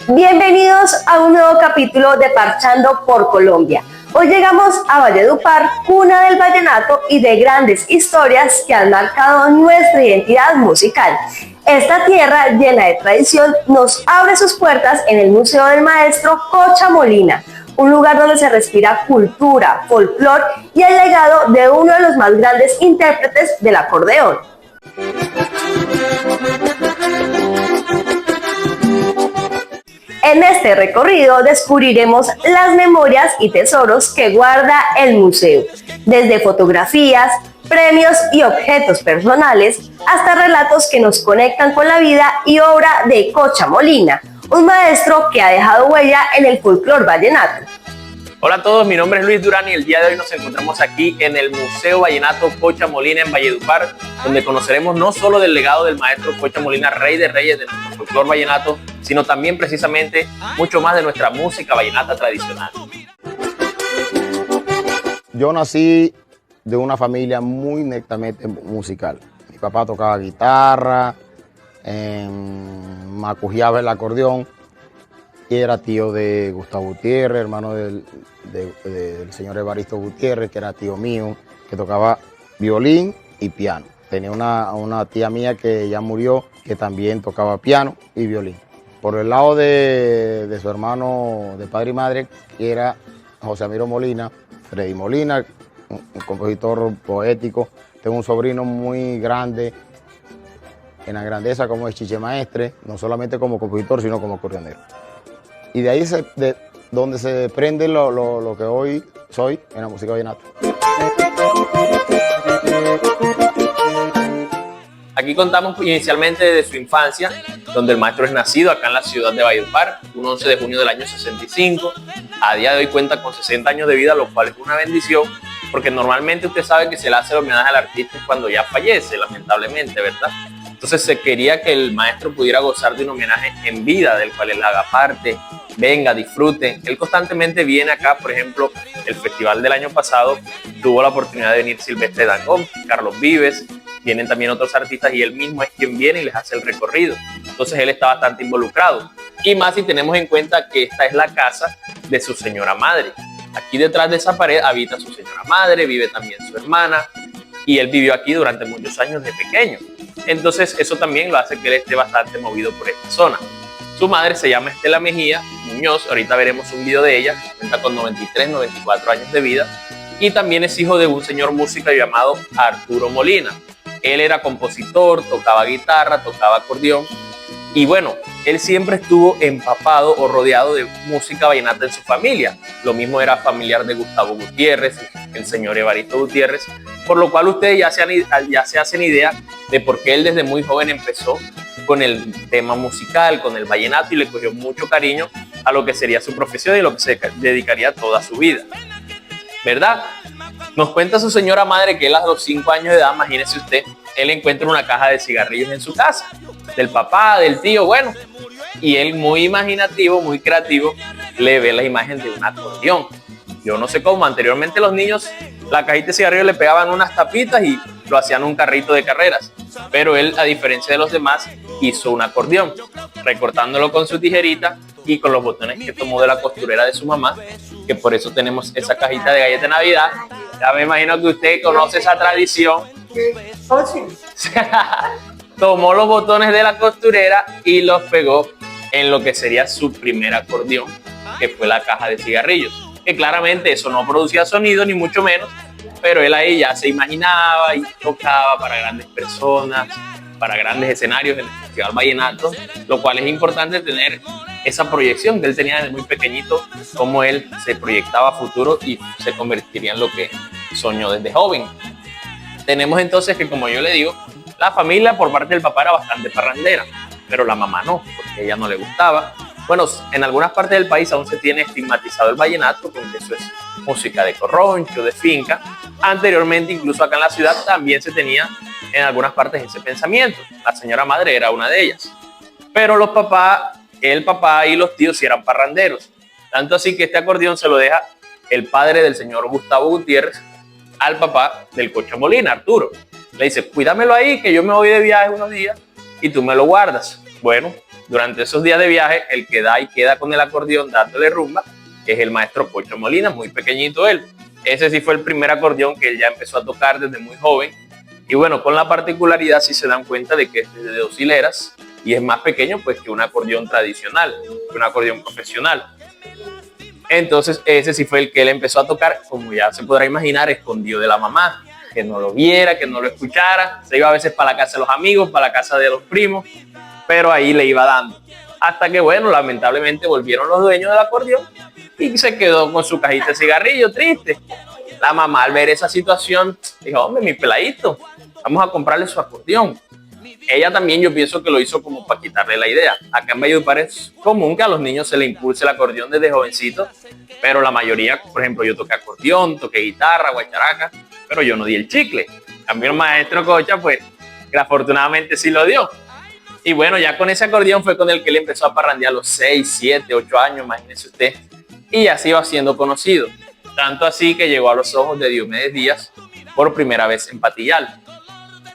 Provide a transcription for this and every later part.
Bienvenidos a un nuevo capítulo de Parchando por Colombia. Hoy llegamos a Valledupar, cuna del vallenato y de grandes historias que han marcado nuestra identidad musical. Esta tierra llena de tradición nos abre sus puertas en el Museo del Maestro Cocha Molina, un lugar donde se respira cultura, folclor y el legado de uno de los más grandes intérpretes del acordeón. En este recorrido descubriremos las memorias y tesoros que guarda el museo, desde fotografías, premios y objetos personales, hasta relatos que nos conectan con la vida y obra de Cocha Molina, un maestro que ha dejado huella en el folclor vallenato. Hola a todos, mi nombre es Luis Durán y el día de hoy nos encontramos aquí en el Museo Vallenato Cocha Molina en Valledupar, donde conoceremos no solo del legado del maestro Cocha Molina, rey de reyes de nuestro folclor vallenato, sino también precisamente mucho más de nuestra música vallenata tradicional. Yo nací de una familia muy netamente musical. Mi papá tocaba guitarra, macujeaba el acordeón, y era tío de Gustavo Gutiérrez, hermano del señor Evaristo Gutiérrez, que era tío mío, que tocaba violín y piano. Tenía una tía mía que ya murió, que también tocaba piano y violín. Por el lado de su hermano de padre y madre, que era José Amiro Molina, Freddy Molina, un compositor poético. Tengo un sobrino muy grande, en la grandeza como es Chiche Maestre, no solamente como compositor, sino como acordeonero. Y de ahí donde se desprende lo que hoy soy en la música vallenata. Aquí contamos inicialmente de su infancia, donde el maestro es nacido acá en la ciudad de Valledupar, un 11 de junio del año 65. A día de hoy cuenta con 60 años de vida, lo cual es una bendición, porque normalmente usted sabe que se le hace el homenaje al artista cuando ya fallece, lamentablemente, ¿verdad? Entonces se quería que el maestro pudiera gozar de un homenaje en vida, del cual él haga parte, venga, disfrute. Él constantemente viene acá, por ejemplo, el festival del año pasado, tuvo la oportunidad de venir Silvestre Dangond, Carlos Vives, vienen también otros artistas y él mismo es quien viene y les hace el recorrido. Entonces él está bastante involucrado. Y más si tenemos en cuenta que esta es la casa de su señora madre. Aquí detrás de esa pared habita su señora madre, vive también su hermana, y él vivió aquí durante muchos años de pequeño. Entonces eso también lo hace que él esté bastante movido por esta zona. Su madre se llama Estela Mejía Muñoz, ahorita veremos un video de ella, cuenta con 93, 94 años de vida, y también es hijo de un señor músico llamado Arturo Molina. Él era compositor, tocaba guitarra, tocaba acordeón, y bueno, él siempre estuvo empapado o rodeado de música vallenata en su familia. Lo mismo era familiar de Gustavo Gutiérrez, el señor Evaristo Gutiérrez, por lo cual ustedes ya se hacen idea de por qué él desde muy joven empezó con el tema musical, con el vallenato, y le cogió mucho cariño a lo que sería su profesión y lo que se dedicaría toda su vida, ¿verdad? Nos cuenta su señora madre que él a los 5 años de edad, imagínese usted, él encuentra una caja de cigarrillos en su casa, del papá, del tío, bueno, y él muy imaginativo, muy creativo, le ve la imagen de un acordeón. Yo no sé cómo, anteriormente los niños la cajita de cigarrillos le pegaban unas tapitas y lo hacían un carrito de carreras, pero él, a diferencia de los demás, hizo un acordeón, recortándolo con su tijerita y con los botones que tomó de la costurera de su mamá, que por eso tenemos esa cajita de galletas de Navidad. Ya me imagino que usted conoce esa tradición. Tomó los botones de la costurera y los pegó en lo que sería su primer acordeón, que fue la caja de cigarrillos, que claramente eso no producía sonido ni mucho menos, pero él ahí ya se imaginaba y tocaba para grandes personas, para grandes escenarios en el Festival Vallenato, lo cual es importante tener esa proyección que él tenía desde muy pequeñito, cómo él se proyectaba a futuro y se convertiría en lo que soñó desde joven. Tenemos entonces que, como yo le digo, la familia por parte del papá era bastante parrandera, pero la mamá no, porque a ella no le gustaba. Bueno, en algunas partes del país aún se tiene estigmatizado el vallenato, porque eso es música de corroncho, de finca. Anteriormente, incluso acá en la ciudad, también se tenía en algunas partes ese pensamiento. La señora madre era una de ellas. Pero los papás, el papá y los tíos sí eran parranderos. Tanto así que este acordeón se lo deja el padre del señor Gustavo Gutiérrez al papá del Cocha Molina, Arturo. Le dice, cuídamelo ahí, que yo me voy de viaje unos días y tú me lo guardas. Bueno, Durante esos días de viaje, el que da y queda con el acordeón dándole rumba es el maestro Cocha Molina, muy pequeñito él. Ese sí fue el primer acordeón que él ya empezó a tocar desde muy joven. Y bueno, con la particularidad, si se dan cuenta de que es de 2 hileras y es más pequeño pues que un acordeón tradicional, que un acordeón profesional. Entonces ese sí fue el que él empezó a tocar, como ya se podrá imaginar, escondido de la mamá, que no lo viera, que no lo escuchara. Se iba a veces para la casa de los amigos, para la casa de los primos, pero ahí le iba dando. Hasta que, bueno, lamentablemente volvieron los dueños del acordeón y se quedó con su cajita de cigarrillo, triste. La mamá, al ver esa situación, dijo: hombre, mi peladito, vamos a comprarle su acordeón. Ella también, yo pienso que lo hizo como para quitarle la idea. Acá en Valledupar es común que a los niños se les impulse el acordeón desde jovencito, pero la mayoría, por ejemplo, yo toqué acordeón, toqué guitarra, guacharaca, pero yo no di el chicle. También el maestro Cocha, pues, afortunadamente sí lo dio. Y bueno, ya con ese acordeón fue con el que él empezó a parrandear a los 6, 7, 8 años, imagínense usted. Y así iba siendo conocido. Tanto así que llegó a los ojos de Diomedes Díaz por primera vez en Patillal.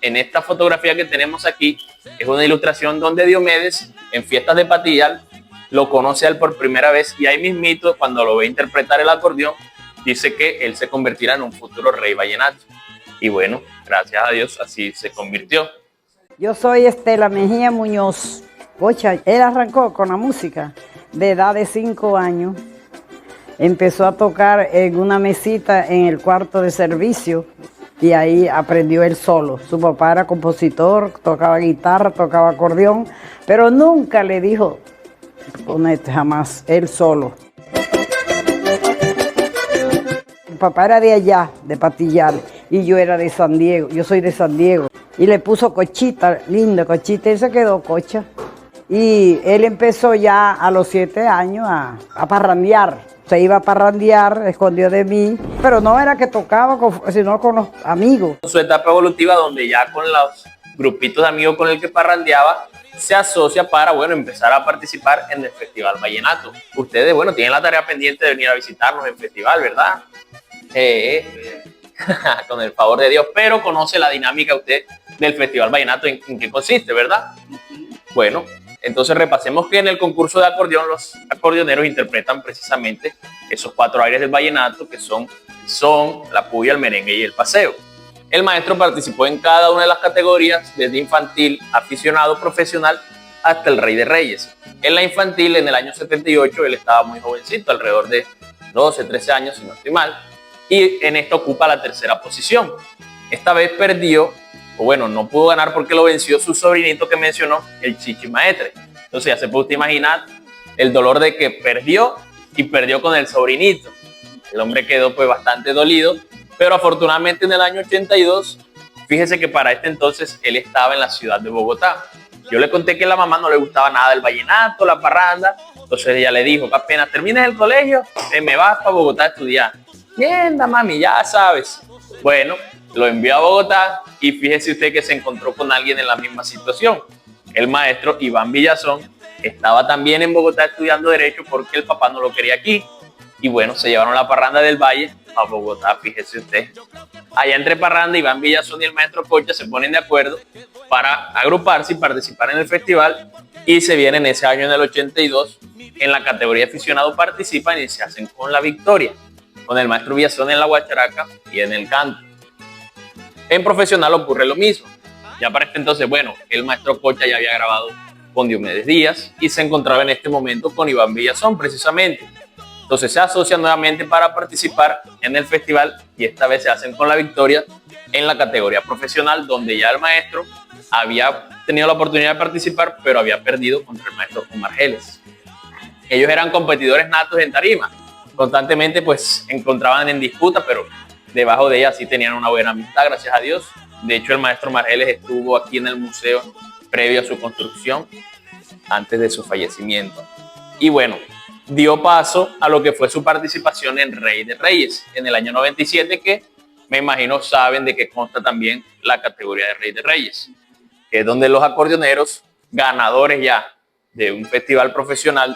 En esta fotografía que tenemos aquí es una ilustración donde Diomedes, en fiestas de Patillal, lo conoce a él por primera vez, y ahí mismito, cuando lo ve interpretar el acordeón, dice que él se convertirá en un futuro rey vallenato. Y bueno, gracias a Dios así se convirtió. Yo soy Estela Mejía Muñoz. Cocha, él arrancó con la música de edad de 5 años. Empezó a tocar en una mesita en el cuarto de servicio y ahí aprendió él solo. Su papá era compositor, tocaba guitarra, tocaba acordeón, pero nunca le dijo ponete, jamás, él solo. Mi papá era de allá, de Patillal, y yo era de San Diego, yo soy de San Diego. Y le puso Cochita, linda Cochita, y se quedó Cocha. Y él empezó ya a los 7 años a parrandear. Se iba a parrandear, escondió de mí, pero no era que tocaba, sino con los amigos. Su etapa evolutiva, donde ya con los grupitos de amigos con el que parrandeaba, se asocia para, bueno, empezar a participar en el Festival Vallenato. Ustedes, bueno, tienen la tarea pendiente de venir a visitarnos en festival, ¿verdad? Con el favor de Dios, pero conoce la dinámica usted del Festival Vallenato, en qué consiste, ¿verdad? Bueno, entonces repasemos que en el concurso de acordeón los acordeoneros interpretan precisamente esos 4 aires del vallenato, que son el son, la puya, el merengue y el paseo. El maestro participó en cada una de las categorías, desde infantil, aficionado, profesional, hasta el Rey de Reyes. En la infantil, en el año 78, él estaba muy jovencito, alrededor de 12, 13 años, si no estoy mal, y en esto ocupa la 3ª posición. Esta vez perdió, o bueno, no pudo ganar porque lo venció su sobrinito que mencionó, el Chichi Maetre. Entonces ya se puede usted imaginar el dolor de que perdió y perdió con el sobrinito. El hombre quedó pues bastante dolido, pero afortunadamente en el año 82, fíjese que para este entonces él estaba en la ciudad de Bogotá. Yo le conté que a la mamá no le gustaba nada el vallenato, la parranda, entonces ella le dijo: apenas termines el colegio, me vas para Bogotá a estudiar. Mierda, mami, ya sabes. Bueno, lo envió a Bogotá y fíjese usted que se encontró con alguien en la misma situación. El maestro Iván Villazón estaba también en Bogotá estudiando Derecho porque el papá no lo quería aquí. Y bueno, se llevaron la parranda del Valle a Bogotá, fíjese usted. Allá entre parranda, Iván Villazón y el maestro Cocha se ponen de acuerdo para agruparse y participar en el festival, y se vienen ese año, en el 82, en la categoría aficionado participan y se hacen con la victoria, con el maestro Villazón en la guacharaca y en el canto. En profesional ocurre lo mismo. Ya para este entonces, bueno, el maestro Cocha ya había grabado con Diomedes Díaz y se encontraba en este momento con Iván Villazón precisamente. Entonces se asocian nuevamente para participar en el festival, y esta vez se hacen con la victoria en la categoría profesional, donde ya el maestro había tenido la oportunidad de participar, pero había perdido contra el maestro Omar Geles. Ellos eran competidores natos en tarima. Constantemente pues encontraban en disputa, pero debajo de ella sí tenían una buena amistad, gracias a Dios. De hecho, el maestro Omar Geles estuvo aquí en el museo previo a su construcción, antes de su fallecimiento. Y bueno, dio paso a lo que fue su participación en Rey de Reyes en el año 97, que me imagino saben de que consta también la categoría de Rey de Reyes, que es donde los acordeoneros ganadores ya de un festival profesional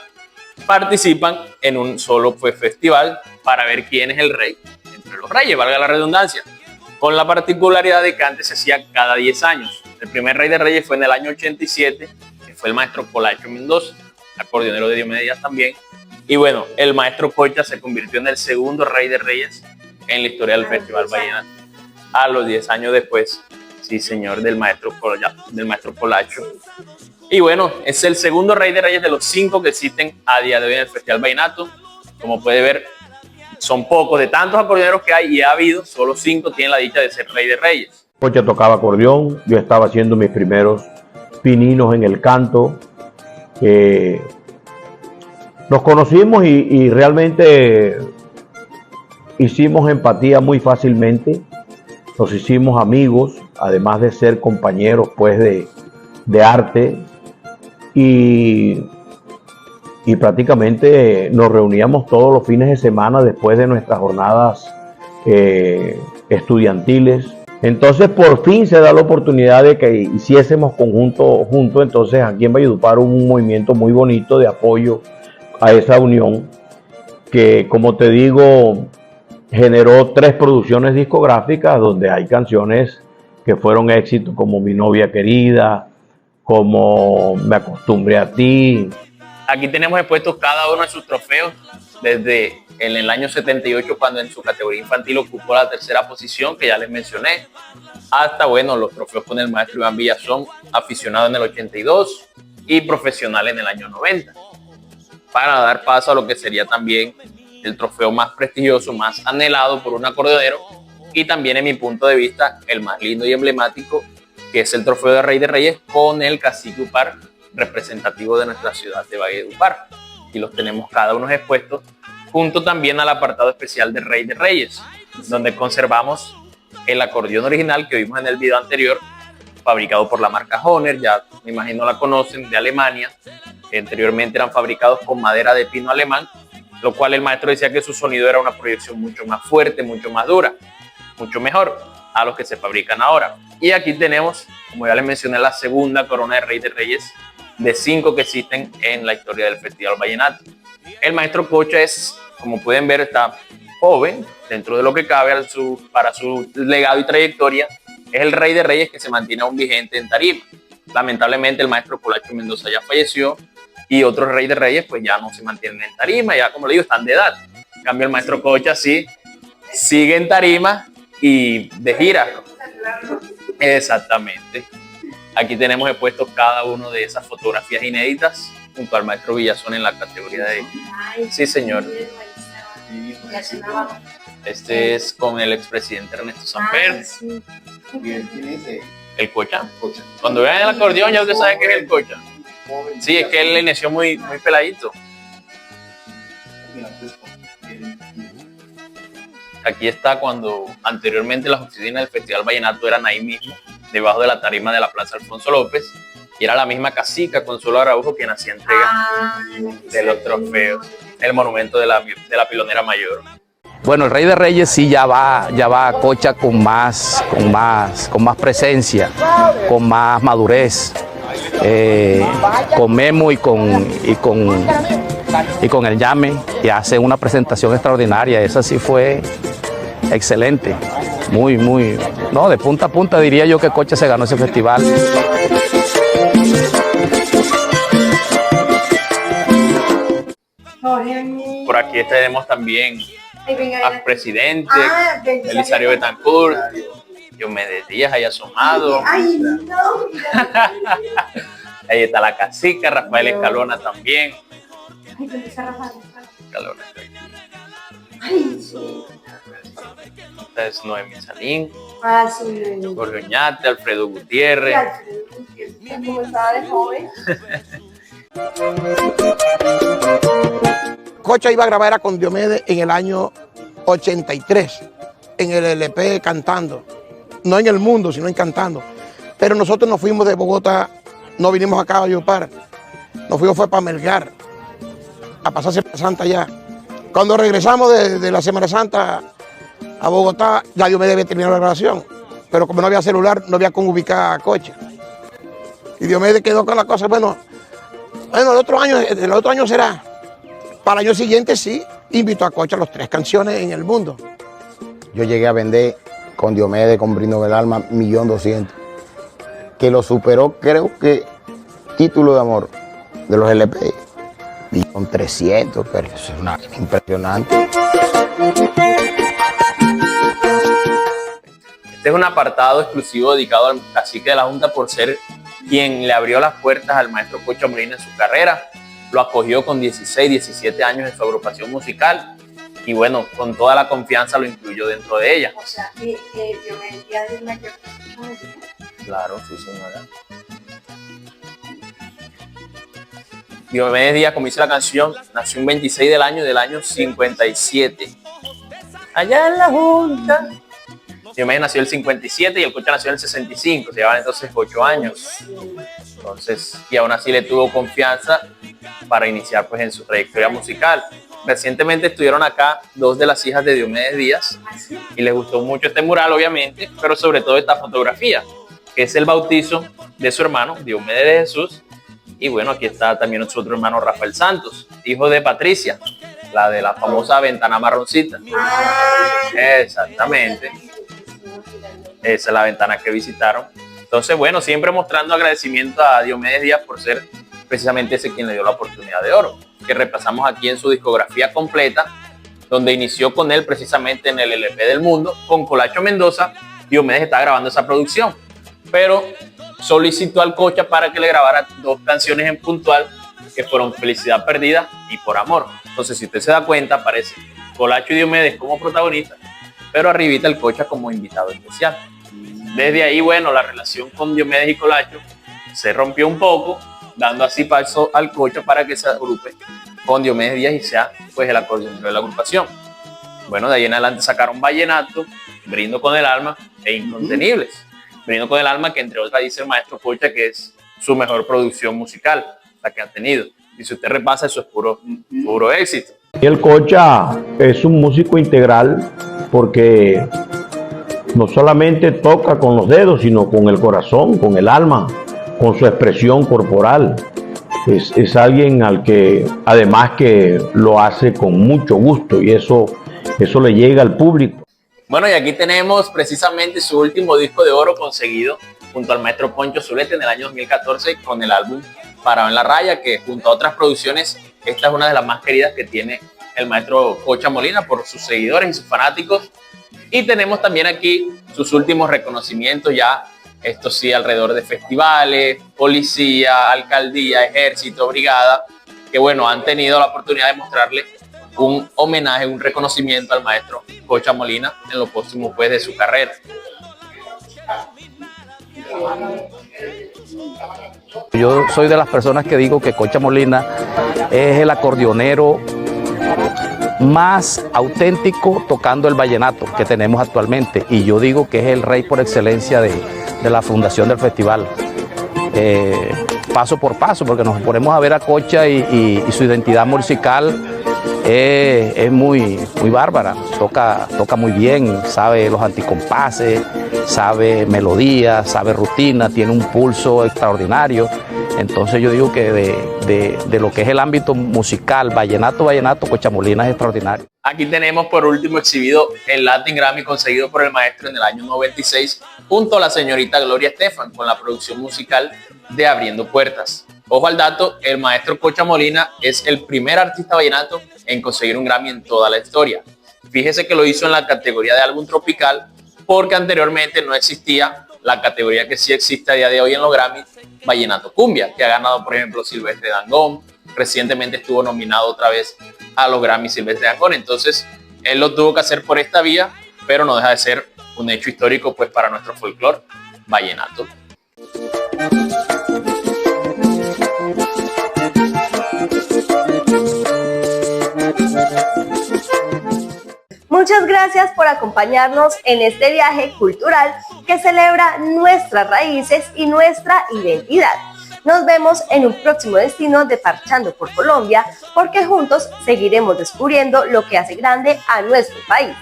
participan en un solo festival para ver quién es el rey entre los reyes, valga la redundancia, con la particularidad de que antes se hacía cada 10 años. El primer Rey de Reyes fue en el año 87, que fue el maestro Colacho Mendoza, acordeonero de Diomedes Díaz también. Y bueno, el maestro Cocha se convirtió en el segundo rey de reyes en la historia del Festival Vallenato. A los 10 años después, sí señor, del maestro Colacho. Y bueno, es el segundo rey de reyes de los 5 que existen a día de hoy en el Festival Vallenato. Como puede ver, son pocos de tantos acordeoneros que hay y ha habido, solo 5 tienen la dicha de ser rey de reyes. Cocha tocaba acordeón, yo estaba haciendo mis primeros pininos en el canto. Nos conocimos y realmente hicimos empatía muy fácilmente. Nos hicimos amigos, además de ser compañeros pues de arte, y prácticamente nos reuníamos todos los fines de semana después de nuestras jornadas estudiantiles. Entonces por fin se da la oportunidad de que hiciésemos juntos. Entonces aquí en Valledupar hubo un movimiento muy bonito de apoyo a esa unión que, como te digo, generó 3 producciones discográficas donde hay canciones que fueron éxitos como Mi novia querida, como Me acostumbré a ti. Aquí tenemos expuestos cada uno de sus trofeos, desde en el año 78, cuando en su categoría infantil ocupó la 3ª posición, que ya les mencioné, hasta, bueno, los trofeos con el maestro Iván Villazón, aficionado en el 82 y profesional en el año 90, para dar paso a lo que sería también el trofeo más prestigioso, más anhelado por un acordeonero, y también, en mi punto de vista, el más lindo y emblemático, que es el trofeo de Rey de Reyes con el Cacique Upar, representativo de nuestra ciudad de Valledupar. Y los tenemos cada uno expuestos, junto también al apartado especial de Rey de Reyes, donde conservamos el acordeón original que vimos en el video anterior, fabricado por la marca Hohner, ya me imagino la conocen, de Alemania, que anteriormente eran fabricados con madera de pino alemán, lo cual el maestro decía que su sonido era una proyección mucho más fuerte, mucho más dura, mucho mejor a los que se fabrican ahora. Y aquí tenemos, como ya les mencioné, la segunda corona de Rey de Reyes de 5 que existen en la historia del Festival Vallenato. El maestro Cocha es, como pueden ver, está joven, dentro de lo que cabe para su legado y trayectoria. Es el Rey de Reyes que se mantiene aún vigente en tarima. Lamentablemente el maestro Colacho Mendoza ya falleció y otros Rey de Reyes pues ya no se mantienen en tarima, ya, como le digo, están de edad. En cambio el maestro Cocha sí sigue en tarima y de gira. Exactamente. Aquí tenemos expuestos cada uno de esas fotografías inéditas junto al maestro Villazón en la categoría de... Sí, señor. Este es con el expresidente Ernesto Samper. ¿El Cocha? Cuando vean el acordeón ya ustedes saben que es el Cocha. Sí, es que él le inició muy peladito. Aquí está cuando anteriormente las oficinas del Festival Vallenato eran ahí mismo, debajo de la tarima de la Plaza Alfonso López, y era la misma cacica Consuelo Araujo quien hacía entrega de los trofeos, el monumento de la Pilonera Mayor. Bueno, el Rey de Reyes sí ya va a Cocha con más presencia, con más madurez, con Memo y con el Llame, y hace una presentación extraordinaria. Esa sí fue excelente, no, de punta a punta diría yo que Cocha se ganó ese festival. Por aquí tenemos también al presidente, Elisario Betancourt, Diomedes Díaz ahí asomado. Ahí está la cacica, Rafael Escalona también. Escalona está aquí. Esta es Noemí Salín, Jorge Oñate, Alfredo Gutiérrez. ¿Cómo estaba de joven? Cocha iba a grabar con Diomedes en el año 83, en el LP Cantando. No en el mundo, sino en Cantando. Pero nosotros nos fuimos de Bogotá, no vinimos acá a Valledupar. Nos fuimos fue para Melgar, a pasar Semana Santa allá. Cuando regresamos de la Semana Santa a Bogotá, ya Diomedes había terminado la grabación. Pero como no había celular, no había cómo ubicar a Cocha. Y Diomedes quedó con la cosa, bueno, el otro año será. Para el año siguiente sí, invitó a Cocha a las 3 canciones en el mundo. Yo llegué a vender con Diomedes, con Brindo del Alma, 1.200.000. Que lo superó, creo que título de amor de los LP, y con 300, pero eso es una impresionante. Este es un apartado exclusivo dedicado al cacique de la Junta por ser quien le abrió las puertas al maestro Cocha Molina en su carrera. Lo acogió con 16, 17 años en su agrupación musical y bueno, con toda la confianza lo incluyó dentro de ella. O sea, que Diomedes Díaz es mayor que Cocha Molina. Claro, sí señora. Diomedes Díaz, como dice la canción, nació un 26 del año 57. Allá en la Junta. Diomedes nació el 57 y el Cocha nació en el 65, se llevaban entonces 8 años. Entonces, y aún así le tuvo confianza para iniciar pues en su trayectoria musical. Recientemente estuvieron acá dos de las hijas de Diomedes Díaz y les gustó mucho este mural, obviamente, pero sobre todo esta fotografía, que es el bautizo de su hermano, Diomedes de Jesús. Y bueno, aquí está también su otro hermano, Rafael Santos, hijo de Patricia, la de la famosa ventana marroncita. Exactamente. Esa es la ventana que visitaron. Entonces, bueno, siempre mostrando agradecimiento a Diomedes Díaz por ser precisamente ese quien le dio la oportunidad de oro, que repasamos aquí en su discografía completa, donde inició con él precisamente en el LP del Mundo, con Colacho Mendoza. Diomedes está grabando esa producción, pero solicitó al Cocha para que le grabara dos canciones en puntual, que fueron Felicidad Perdida y Por Amor. Entonces, si usted se da cuenta, aparece Colacho y Diomedes como protagonistas, pero arribita el Cocha como invitado especial. Desde ahí, bueno, la relación con Diomedes y Colacho se rompió un poco, dando así paso al Cocha para que se agrupe con Diomedes Díaz y sea pues el acordeonero de la agrupación. Bueno, de ahí en adelante sacaron Vallenato, Brindo con el Alma e Incontenibles. Brindo con el Alma, que entre otras dice el maestro Cocha que es su mejor producción musical, la que ha tenido. Y si usted repasa, eso es puro éxito. Y el Cocha es un músico integral porque no solamente toca con los dedos, sino con el corazón, con el alma, con su expresión corporal. Es alguien al que además que lo hace con mucho gusto y eso le llega al público. Bueno, y aquí tenemos precisamente su último disco de oro conseguido junto al maestro Poncho Zuleta en el año 2014 con el álbum Parado en la Raya, que junto a otras producciones, esta es una de las más queridas que tiene el maestro Cocha Molina por sus seguidores y sus fanáticos. Y tenemos también aquí sus últimos reconocimientos ya, esto sí, alrededor de festivales, policía, alcaldía, ejército, brigada, que bueno, han tenido la oportunidad de mostrarle un homenaje, un reconocimiento al maestro Cocha Molina en lo próximo pues de su carrera. Yo soy de las personas que digo que Cocha Molina es el acordeonero más auténtico tocando el vallenato que tenemos actualmente, y yo digo que es el rey por excelencia de la fundación del festival. Paso por paso, porque nos ponemos a ver a Cocha y su identidad musical es muy bárbara, toca muy bien, sabe los anticompases, sabe melodía, sabe rutina, tiene un pulso extraordinario. Entonces yo digo que de lo que es el ámbito musical, vallenato, Cocha Molina es extraordinario. Aquí tenemos por último exhibido el Latin Grammy conseguido por el maestro en el año 96 junto a la señorita Gloria Estefan con la producción musical de Abriendo Puertas. Ojo al dato, el maestro Cocha Molina es el primer artista vallenato en conseguir un Grammy en toda la historia. Fíjese que lo hizo en la categoría de álbum tropical porque anteriormente no existía la categoría que sí existe a día de hoy en los Grammys, Vallenato Cumbia, que ha ganado por ejemplo Silvestre Dangond. Recientemente estuvo nominado otra vez a los Grammys Silvestre Dangond. Entonces él lo tuvo que hacer por esta vía, pero no deja de ser un hecho histórico pues para nuestro folclore vallenato. Muchas gracias por acompañarnos en este viaje cultural que celebra nuestras raíces y nuestra identidad. Nos vemos en un próximo destino de Parchando por Colombia, porque juntos seguiremos descubriendo lo que hace grande a nuestro país.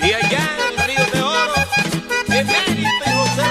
Y allá en Río de Oro, de Felipe José.